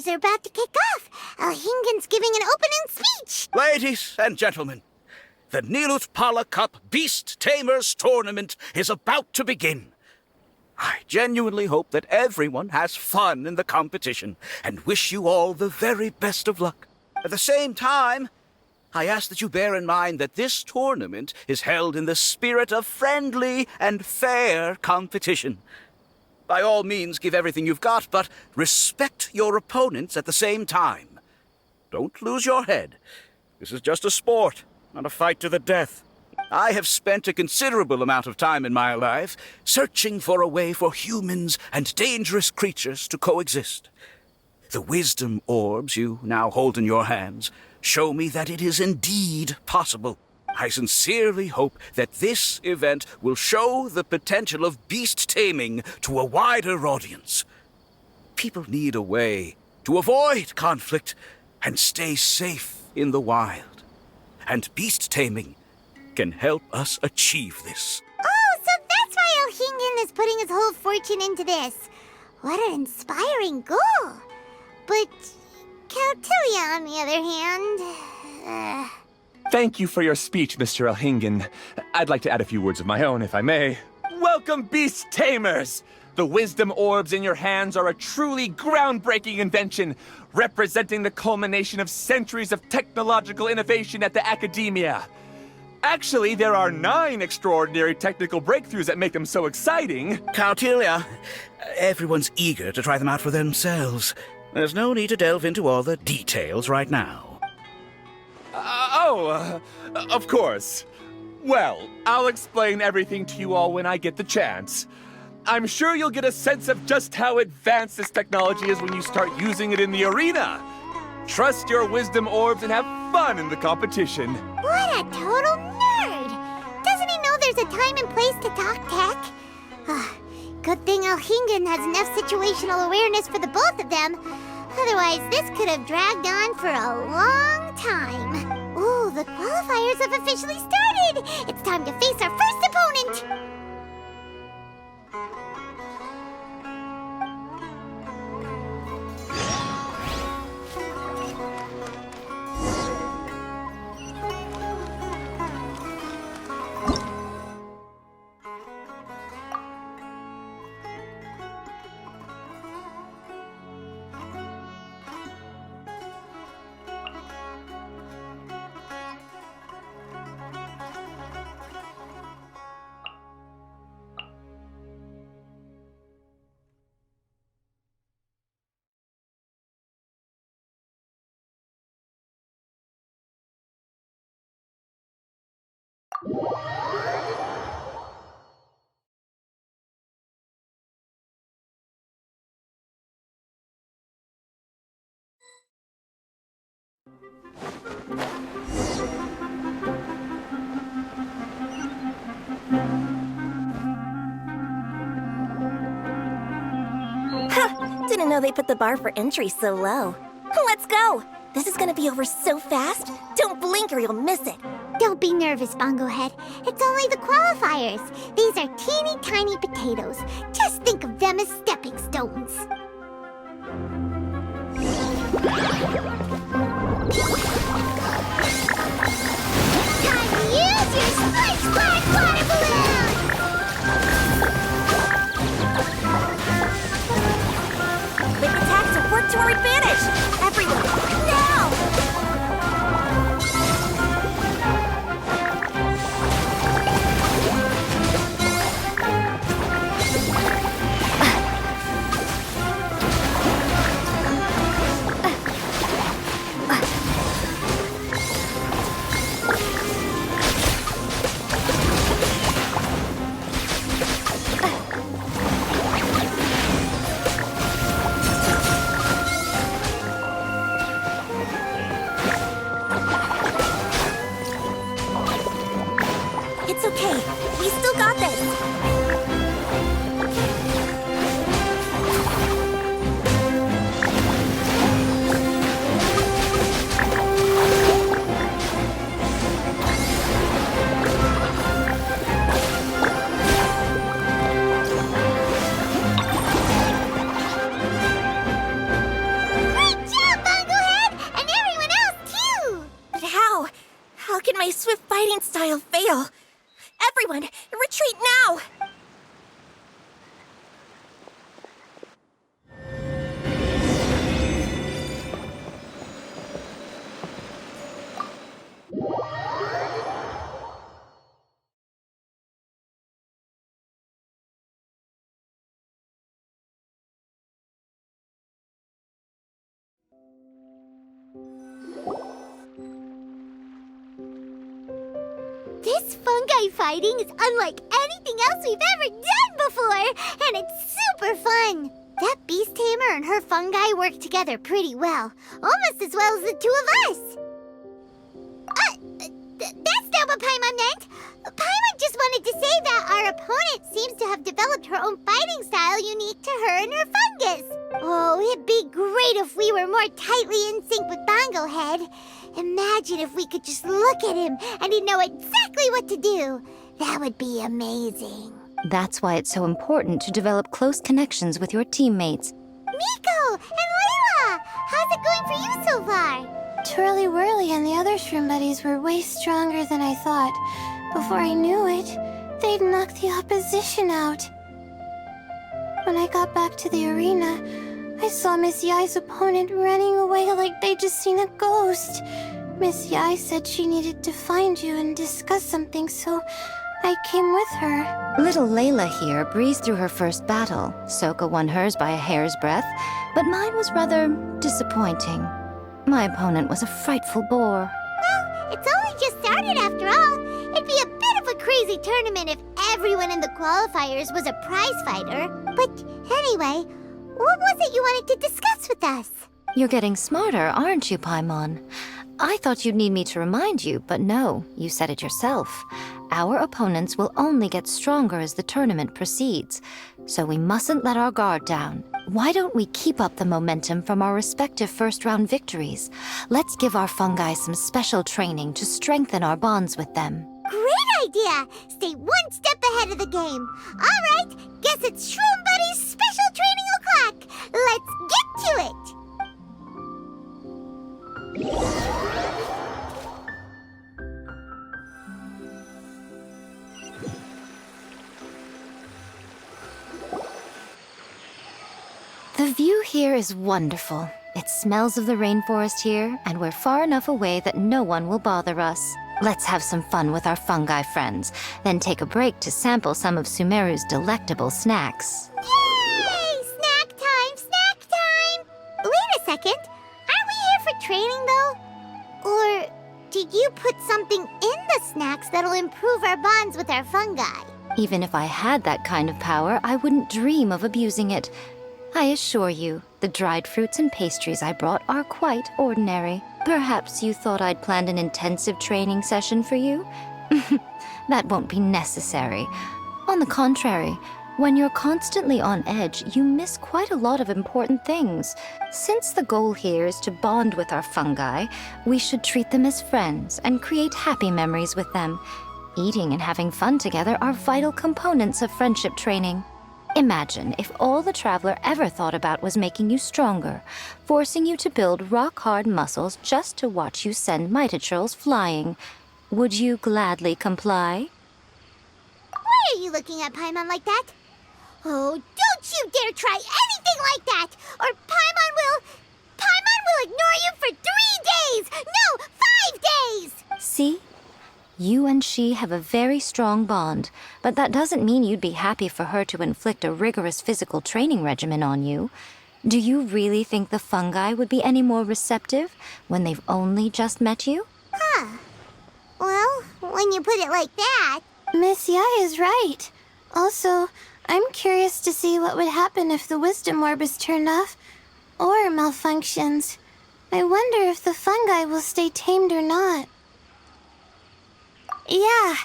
qualifiers are about to kick off. Alhingen's giving an opening speech. Ladies and gentlemen, the Niltopala Cup Beast Tamers Tournament is about to begin. I genuinely hope that everyone has fun in the competition and wish you all the very best of luck. At the same time, I ask that you bear in mind that this tournament is held in the spirit of friendly and fair competition. By all means, give everything you've got, but respect your opponents at the same time. Don't lose your head. This is just a sport, not a fight to the death. I have spent a considerable amount of time in my life searching for a way for humans and dangerous creatures to coexist. The wisdom orbs you now hold in your hands show me that it is indeed possible. I sincerely hope that this event will show the potential of beast taming to a wider audience. People need a way to avoid conflict and stay safe in the wild. And beast taming can help us achieve this. Oh, so that's why Alhingen is putting his whole fortune into this. What an inspiring goal. But Caltilia, on the other hand... Thank you for your speech, Mr. Alhingen. I'd like to add a few words of my own, if I may. Welcome, Beast Tamers! The wisdom orbs in your hands are a truly groundbreaking invention, representing the culmination of centuries of technological innovation at the academia. Actually, there are 9 extraordinary technical breakthroughs that make them so exciting. Caltilia, everyone's eager to try them out for themselves. There's no need to delve into all the details right now. Of course. Well, I'll explain everything to you all when I get the chance. I'm sure you'll get a sense of just how advanced this technology is when you start using it in the arena. Trust your wisdom orbs and have fun in the competition. What a total nerd! Doesn't he know there's a time and place to talk tech? Good thing Alhingen has enough situational awareness for the both of them. Otherwise, this could have dragged on for a long time. Ooh, the qualifiers have officially started! It's time to face our first opponent! Didn't know they put the bar for entry so low. Let's go! This is gonna be over so fast. Don't blink or you'll miss it. Don't be nervous, Bongo Head. It's only the qualifiers. These are teeny tiny potatoes. Just think of them as stepping stones. Time to use your Split Splash Water Balloon! Quick attacks will work to our advantage! Everyone, now! It's okay. We still got this. real! Everyone, retreat now! This fungi fighting is unlike anything else we've ever done before, and it's super fun. That beast tamer and her fungi work together pretty well, almost as well as the two of us. That's not what Paimon meant. Paimon just wanted to say that our opponent seems to have developed her own fighting style unique to her and her fungus. Oh, it'd be great if we were more tightly in sync with Bongo Head. Imagine if we could just look at him and he'd know exactly what to do. That would be amazing. That's why it's so important to develop close connections with your teammates. Miko and Layla! How's it going for you so far? Twirly Whirly and the other shroom buddies were way stronger than I thought. Before I knew it, they'd knocked the opposition out. When I got back to the arena, I saw Miss Yai's opponent running away like they'd just seen a ghost. Miss Yai said she needed to find you and discuss something, so I came with her. Little Layla here breezed through her first battle. Soka won hers by a hair's breadth, but mine was rather disappointing. My opponent was a frightful bore. Well, it's only just started after all. It'd be a bit of a crazy tournament if everyone in the qualifiers was a prize fighter. But anyway, what was it you wanted to discuss with us? You're getting smarter, aren't you, Paimon? I thought you'd need me to remind you, but no, you said it yourself. Our opponents will only get stronger as the tournament proceeds, so we mustn't let our guard down. Why don't we keep up the momentum from our respective first-round victories? Let's give our fungi some special training to strengthen our bonds with them. Great idea! Stay one step ahead of the game. All right, guess it's Shroom Buddy's special training o'clock. Let's get to it! The view here is wonderful. It smells of the rainforest here, and we're far enough away that no one will bother us. Let's have some fun with our fungi friends, then take a break to sample some of Sumeru's delectable snacks. Yay! Snack time! Snack time! Wait a second. Aren't we here for training, though? Or did you put something in the snacks that'll improve our bonds with our fungi? Even if I had that kind of power, I wouldn't dream of abusing it. I assure you, the dried fruits and pastries I brought are quite ordinary. Perhaps you thought I'd planned an intensive training session for you? That won't be necessary. On the contrary, when you're constantly on edge, you miss quite a lot of important things. Since the goal here is to bond with our fungi, we should treat them as friends and create happy memories with them. Eating and having fun together are vital components of friendship training. Imagine if all the Traveler ever thought about was making you stronger, forcing you to build rock-hard muscles just to watch you send Mitatrolls flying. Would you gladly comply? Why are you looking at Paimon like that? Oh, don't you dare try anything like that, or Paimon will ignore you for 3 days! No, 5 days! See? You and she have a very strong bond, but that doesn't mean you'd be happy for her to inflict a rigorous physical training regimen on you. Do you really think the fungi would be any more receptive when they've only just met you? Huh. Well, when you put it like that... Miss Yai is right. Also, I'm curious to see what would happen if the wisdom orb is turned off or malfunctions. I wonder if the fungi will stay tamed or not. Yeah,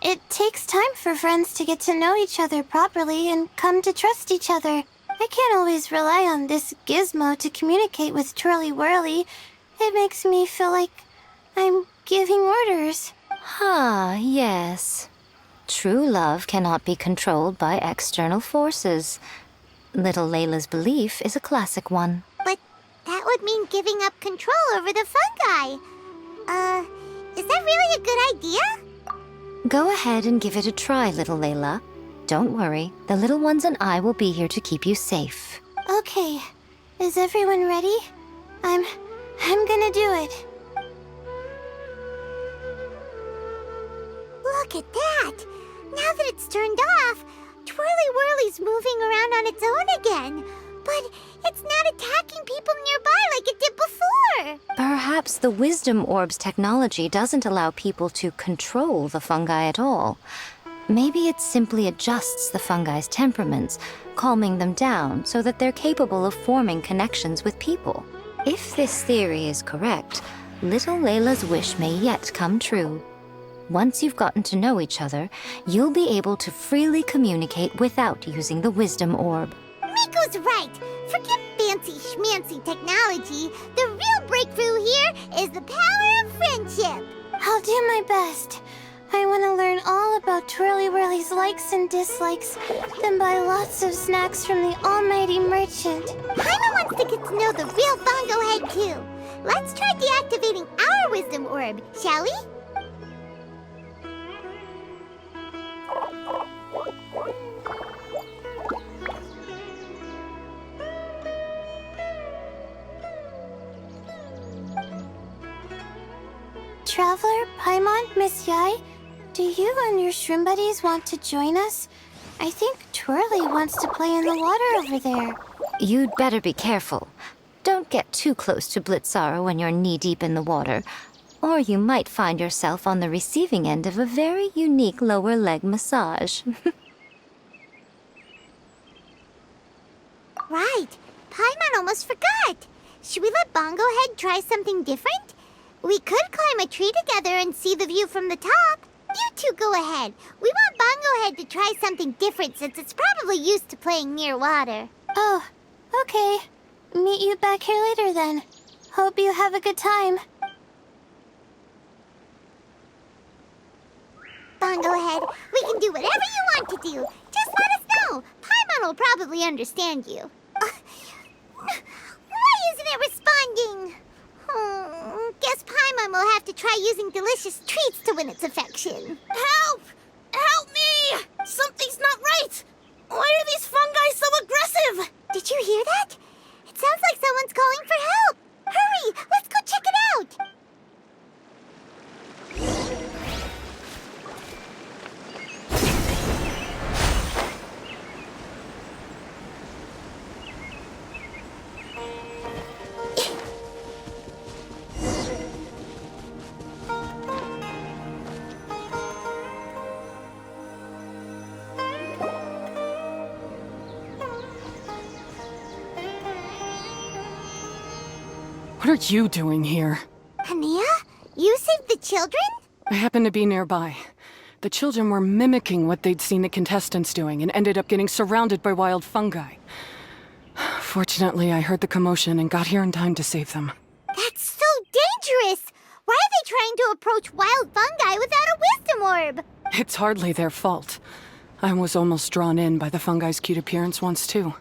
it takes time for friends to get to know each other properly and come to trust each other. I can't always rely on this gizmo to communicate with Twirly Whirly. It makes me feel like I'm giving orders. Ah, yes. True love cannot be controlled by external forces. Little Layla's belief is a classic one. But that would mean giving up control over the fungi. Is that really a good idea? Go ahead and give it a try, little Layla. Don't worry, the little ones and I will be here to keep you safe. Okay. Is everyone ready? I'm gonna do it. Look at that! Now that it's turned off, Twirly Whirly's moving around on its own again. But it's not attacking people nearby like it did before! Perhaps the Wisdom Orb's technology doesn't allow people to control the fungi at all. Maybe it simply adjusts the fungi's temperaments, calming them down so that they're capable of forming connections with people. If this theory is correct, little Layla's wish may yet come true. Once you've gotten to know each other, you'll be able to freely communicate without using the Wisdom Orb. Miko's right! Forget fancy schmancy technology. The real breakthrough here is the power of friendship! I'll do my best. I want to learn all about Twirly Whirly's likes and dislikes, then buy lots of snacks from the almighty merchant. Paimon wants to get to know the real Bongo Head too. Let's try deactivating our Wisdom Orb, shall we? Traveler, Paimon, Miss Yai, do you and your shrimp buddies want to join us? I think Twirly wants to play in the water over there. You'd better be careful. Don't get too close to Blitzara when you're knee-deep in the water, or you might find yourself on the receiving end of a very unique lower leg massage. Right. Paimon almost forgot. Should we let Bongo Head try something different? We could climb a tree together and see the view from the top. You two go ahead. We want Bongo Head to try something different since it's probably used to playing near water. Oh, okay. Meet you back here later then. Hope you have a good time. Bongo Head, we can do whatever you want to do. Just let us know. Paimon will probably understand you. Why isn't it responding? Guess Paimon will have to try using delicious treats to win its affection. Help! Help me! Something's not right! Why are these fungi so aggressive? Did you hear that? It sounds like someone's calling for help. Hurry, let's go check it out. What are you doing here? Hania, you saved the children? I happened to be nearby. The children were mimicking what they'd seen the contestants doing and ended up getting surrounded by wild fungi. Fortunately, I heard the commotion and got here in time to save them. That's so dangerous! Why are they trying to approach wild fungi without a wisdom orb? It's hardly their fault. I was almost drawn in by the fungi's cute appearance once, too.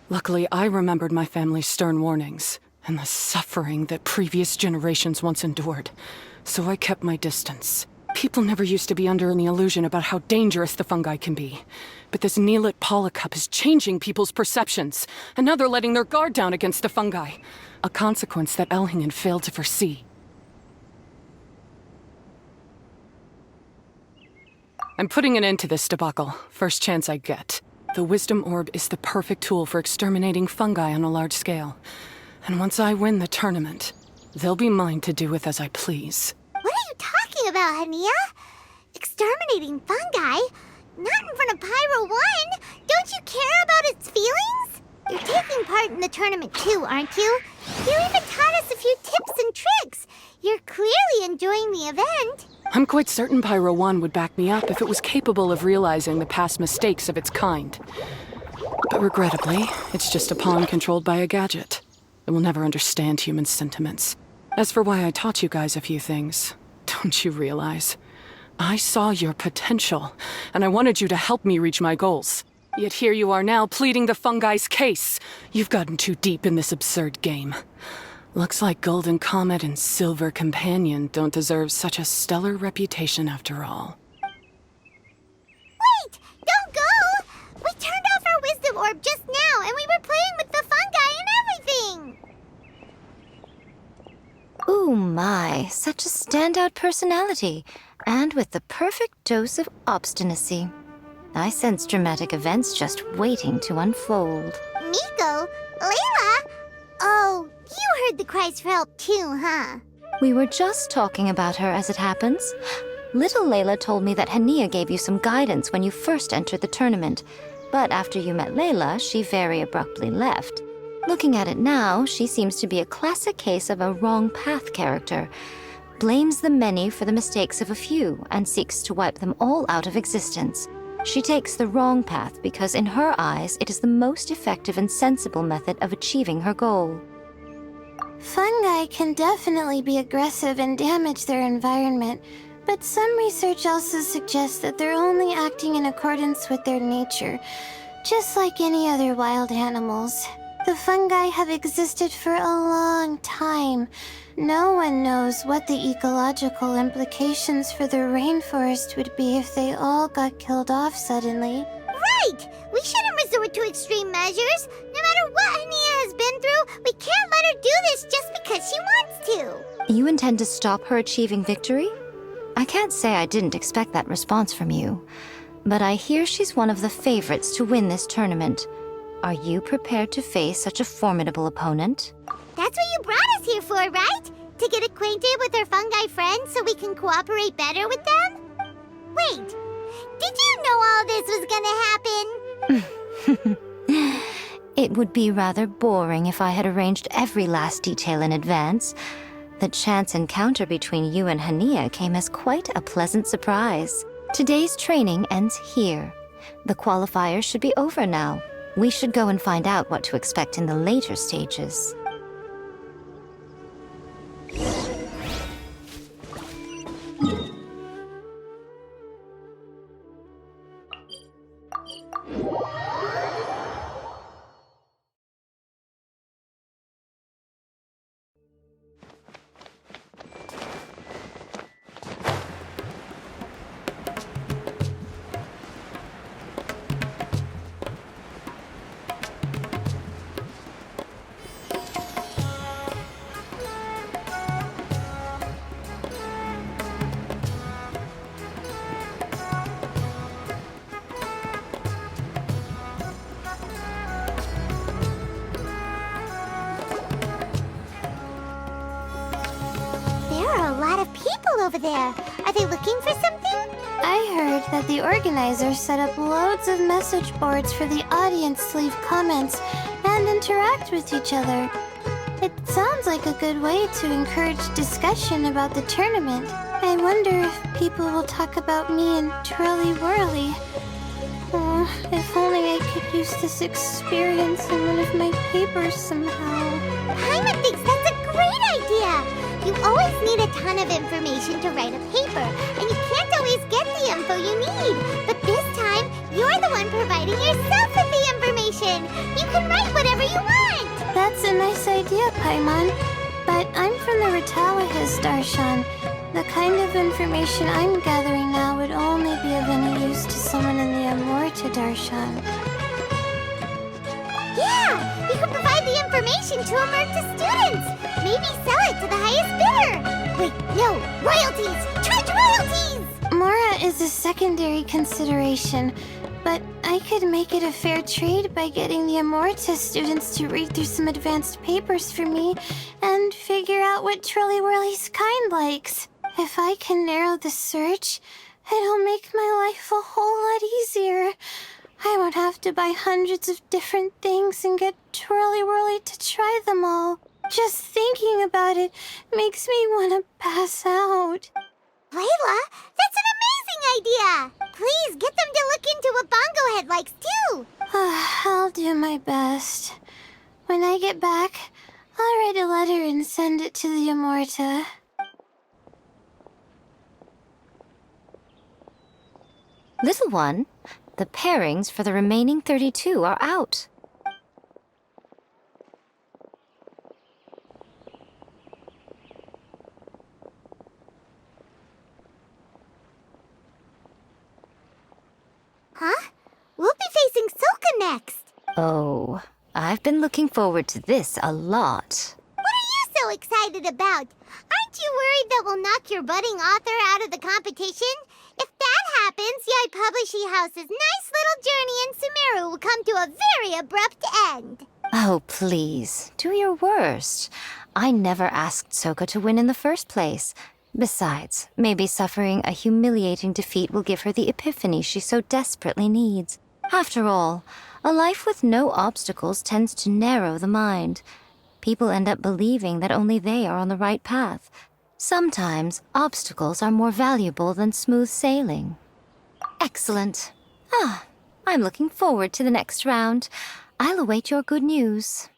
Luckily, I remembered my family's stern warnings and the suffering that previous generations once endured, so I kept my distance. People never used to be under any illusion about how dangerous the fungi can be. But this Niltopala cup is changing people's perceptions, and now they're letting their guard down against the fungi. A consequence that Elhingen failed to foresee. I'm putting an end to this debacle, first chance I get. The Wisdom Orb is the perfect tool for exterminating fungi on a large scale. And once I win the tournament, they'll be mine to do with as I please. What are you talking about, Hania? Exterminating fungi? Not in front of Pyro 1! Don't you care about its feelings? You're taking part in the tournament too, aren't you? You even taught us a few tips and tricks. You're clearly enjoying the event. I'm quite certain Pyro 1 would back me up if it was capable of realizing the past mistakes of its kind. But regrettably, it's just a pawn controlled by a gadget. It will never understand human sentiments. As for why I taught you guys a few things, don't you realize? I saw your potential, and I wanted you to help me reach my goals. Yet here you are now pleading the fungi's case. You've gotten too deep in this absurd game. Looks like Golden Comet and Silver Companion don't deserve such a stellar reputation after all. orb just now, and we were playing with the fungi and everything! Ooh my, such a standout personality, and with the perfect dose of obstinacy. I sense dramatic events just waiting to unfold. Miko? Layla? Oh, you heard the cries for help too, huh? We were just talking about her as it happens. Little Layla told me that Hania gave you some guidance when you first entered the tournament, but after you met Layla, she very abruptly left. Looking at it now, she seems to be a classic case of a wrong path character. Blames the many for the mistakes of a few and seeks to wipe them all out of existence. She takes the wrong path because in her eyes it is the most effective and sensible method of achieving her goal. Fungi can definitely be aggressive and damage their environment, but some research also suggests that they're only acting in accordance with their nature, just like any other wild animals. The fungi have existed for a long time. No one knows what the ecological implications for the rainforest would be if they all got killed off suddenly. Right! We shouldn't resort to extreme measures. No matter what Hania has been through, we can't let her do this just because she wants to. You intend to stop her achieving victory? I can't say I didn't expect that response from you, but I hear she's one of the favorites to win this tournament. Are you prepared to face such a formidable opponent? That's what you brought us here for, right? To get acquainted with our fungi friends so we can cooperate better with them? Wait, did you know all this was gonna happen? It would be rather boring if I had arranged every last detail in advance. The chance encounter between you and Hania came as quite a pleasant surprise. Today's training ends here. The qualifiers should be over now. We should go and find out what to expect in the later stages. Over there. Are they looking for something? I heard that the organizers set up loads of message boards for the audience to leave comments and interact with each other. It sounds like a good way to encourage discussion about the tournament. I wonder if people will talk about me and Twirly Whirly. Oh, if only I could use this experience in one of my papers somehow. Paimon thinks that's a great idea! You always need a ton of information to write a paper, and you can't always get the info you need. But this time, you're the one providing yourself with the information. You can write whatever you want. That's a nice idea, Paimon. But I'm from the Ratawahiz Darshan. The kind of information I'm gathering now would only be of any use to someone in the Amorita Darshan. Yeah! You can provide the information to Amorita students! Maybe sell it to the highest bidder! Wait, no! Royalties! Charge royalties! Mora is a secondary consideration, but I could make it a fair trade by getting the Amorita students to read through some advanced papers for me and figure out what Twirly Whirly's kind likes. If I can narrow the search, it'll make my life a whole lot easier. I won't have to buy hundreds of different things and get Twirly Whirly to try them all. Just thinking about it makes me want to pass out. Layla, that's an amazing idea! Please get them to look into what Bongo Head likes too! I'll do my best. When I get back, I'll write a letter and send it to the Amorita. Little one, the pairings for the remaining 32 are out. Huh? We'll be facing Silka next! Oh, I've been looking forward to this a lot. What are you so excited about? Aren't you worried that we'll knock your budding author out of the competition? If that happens, Yai Publishing House's nice little journey in Sumeru will come to a very abrupt end. Oh, please, do your worst. I never asked Soka to win in the first place. Besides, maybe suffering a humiliating defeat will give her the epiphany she so desperately needs. After all, a life with no obstacles tends to narrow the mind. People end up believing that only they are on the right path. Sometimes, obstacles are more valuable than smooth sailing. Excellent. I'm looking forward to the next round. I'll await your good news.